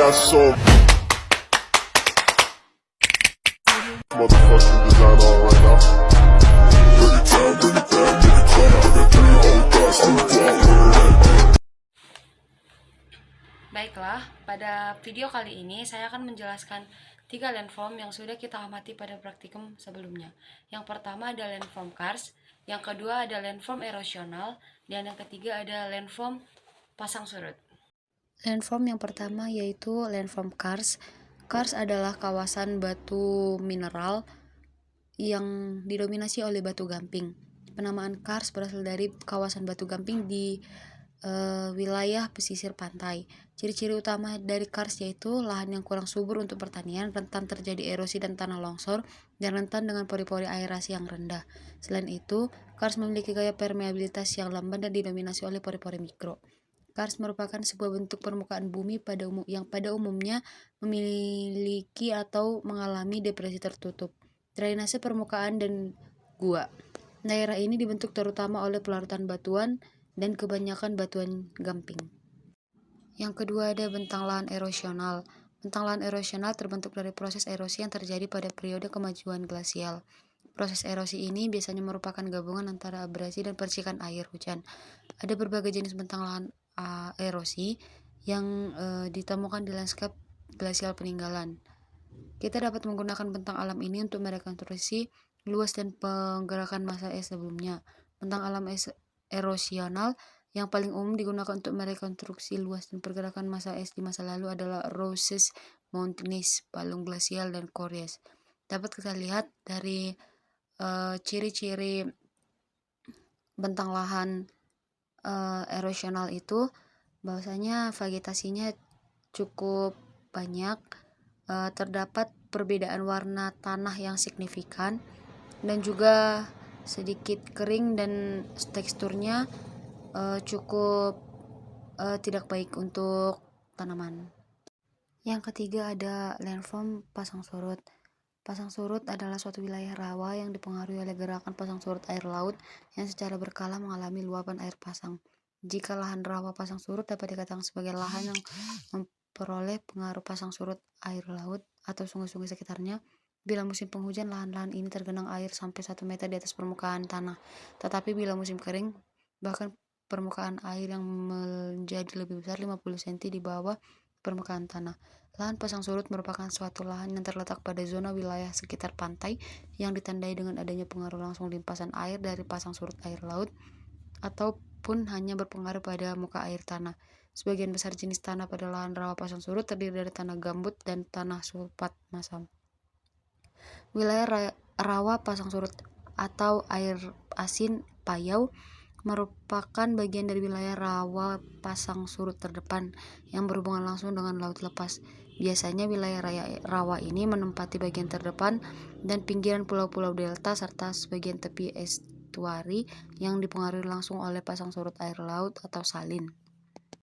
got some motherfucking design on right now. Bring it down, bring it down, bring it down. I got 3 whole thoughts to walk. Baiklah, pada video kali ini saya akan menjelaskan 3 landform yang sudah kita amati pada praktikum sebelumnya. Yang pertama ada landform Kars, yang kedua ada landform erosional, dan yang ketiga ada landform pasang surut. Landform yang pertama yaitu landform Kars. Kars adalah kawasan batu mineral yang didominasi oleh batu gamping. Penamaan Kars berasal dari kawasan batu gamping di wilayah pesisir pantai. Ciri-ciri utama dari Kars yaitu lahan yang kurang subur untuk pertanian, rentan terjadi erosi dan tanah longsor, dan rentan dengan pori-pori aerasi yang rendah. Selain itu, Kars memiliki gaya permeabilitas yang lamban dan didominasi oleh pori-pori mikro. Kars merupakan sebuah bentuk permukaan bumi yang pada umumnya memiliki atau mengalami depresi tertutup, drainase permukaan, dan gua. Daerah ini dibentuk terutama oleh pelarutan batuan dan kebanyakan batuan gamping. Yang kedua ada bentang lahan erosional. Bentang lahan erosional terbentuk dari proses erosi yang terjadi pada periode kemajuan glasial. Proses erosi ini biasanya merupakan gabungan antara abrasi dan percikan air hujan. Ada berbagai jenis bentang lahan erosi yang ditemukan di lanskap glasial peninggalan. Kita dapat menggunakan bentang alam ini untuk merekonstruksi luas dan penggerakan massa es sebelumnya. Bentang alam erosional yang paling umum digunakan untuk merekonstruksi luas dan pergerakan massa es di masa lalu adalah Roches Mountains, palung glasial, dan Cories. Dapat kita lihat dari ciri-ciri bentang lahan erosional itu bahwasanya vegetasinya cukup banyak, terdapat perbedaan warna tanah yang signifikan, dan juga sedikit kering dan teksturnya cukup tidak baik untuk tanaman. Yang ketiga ada landform pasang surut. Pasang surut adalah suatu wilayah rawa yang dipengaruhi oleh gerakan pasang surut air laut yang secara berkala mengalami luapan air pasang. Jika lahan rawa pasang surut dapat dikatakan sebagai lahan yang memperoleh pengaruh pasang surut air laut atau sungai-sungai sekitarnya. Bila musim penghujan, lahan-lahan ini tergenang air sampai 1 meter di atas permukaan tanah. Tetapi bila musim kering, bahkan permukaan air yang menjadi lebih besar 50 cm di bawah permukaan tanah. Lahan pasang surut merupakan suatu lahan yang terletak pada zona wilayah sekitar pantai yang ditandai dengan adanya pengaruh langsung limpasan air dari pasang surut air laut ataupun hanya berpengaruh pada muka air tanah. Sebagian besar jenis tanah pada lahan rawa pasang surut terdiri dari tanah gambut dan tanah sulfat masam. Wilayah rawa pasang surut atau air asin payau merupakan bagian dari wilayah rawa pasang surut terdepan yang berhubungan langsung dengan laut lepas. Biasanya wilayah rawa ini menempati bagian terdepan dan pinggiran pulau-pulau delta serta sebagian tepi estuari yang dipengaruhi langsung oleh pasang surut air laut atau salin.